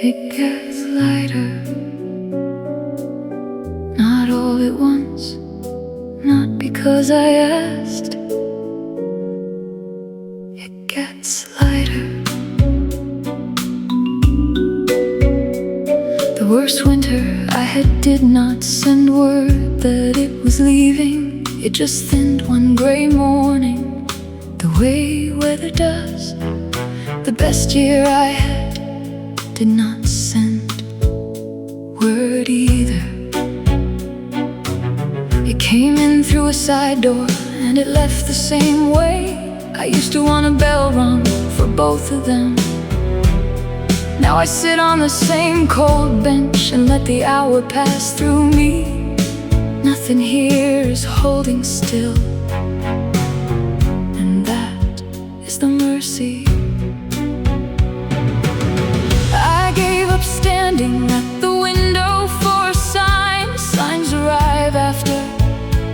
It gets lighter, not all at once, not because I asked. It gets lighter. The worst winter I had did not send word that it was leaving. It just thinned one gray morning, the way weather does. The best year I had did not send word either. It came in through a side door and it left the same way. I used to want a bell rung for both of them. Now I sit on the same cold bench and let the hour pass through me. Nothing here is holding still, and that is the mercy. I gave up standing at the window for a sign. Signs arrive after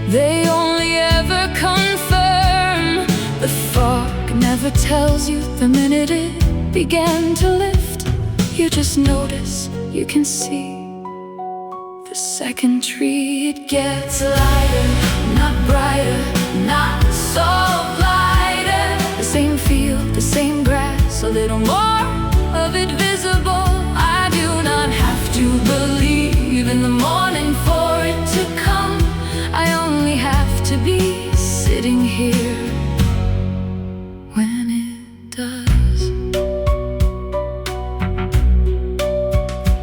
they only ever confirm. The fog never tells you the minute it began to lift. You just notice, you can see the second tree. It gets lighter, not brighter, not so lighter. The same field, the same grass, a little more of it visible. I do not have to believe in the morning for it to come. I only have to be sitting here when it does.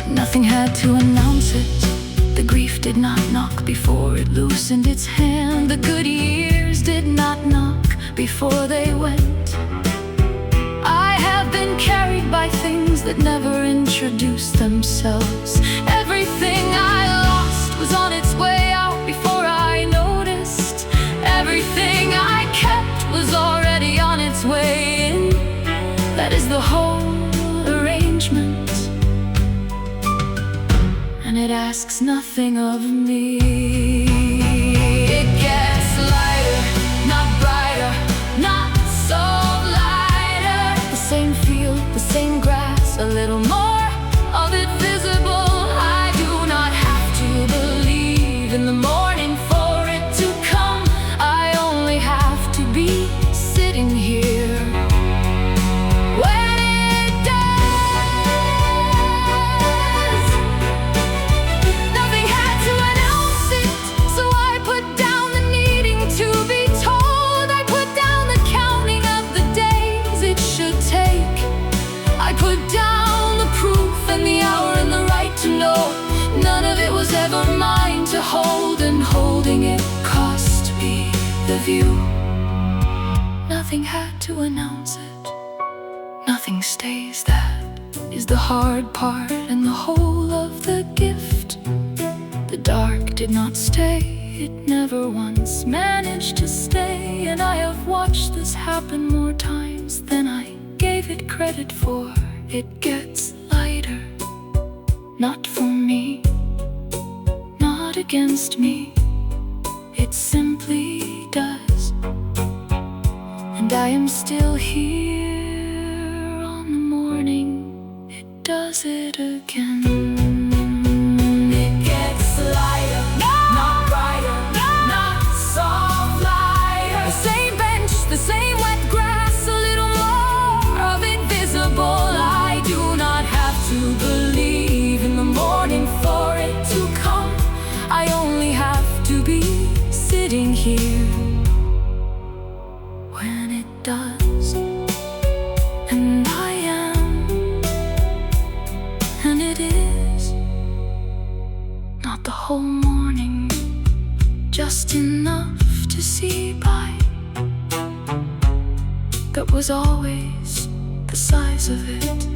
Nothing had to announce it. The grief did not knock before it loosened its hand. The good years did not knock before they went. I have been carried by things that never introduced themselves. Everything I lost was on its way out before I noticed. Everything I kept was already on its way in. That is the whole arrangement, and it asks nothing of me. It gets lighter, not brighter, not so lighter. The same field, the same grass, a little more of it visible. I do not have to believe in the morning for it to come. I only have to be sitting here when it does. Nothing had to announce it, so I put down the needing to be told. I put down the counting of the days it should take. I put down the proof and the hour and the right to know. None of it was ever mine to hold, and holding it cost me the view. Nothing had to announce it, nothing stays. That is the hard part and the whole of the gift. The dark did not stay, it never once managed to stay. And I have watched this happen more times than I gave it credit for. It gets lighter, not for me, not against me. It simply does, and I am still here on the morning it does it again. It gets lighter, not brighter, not so lighter. The same bench, the same wet grass, a little more of it visible. I do not have to believe in the morning for it to come. I only have to be sitting here when it does. And I am, and it is not the whole morning, just enough to see by. That was always the size of it.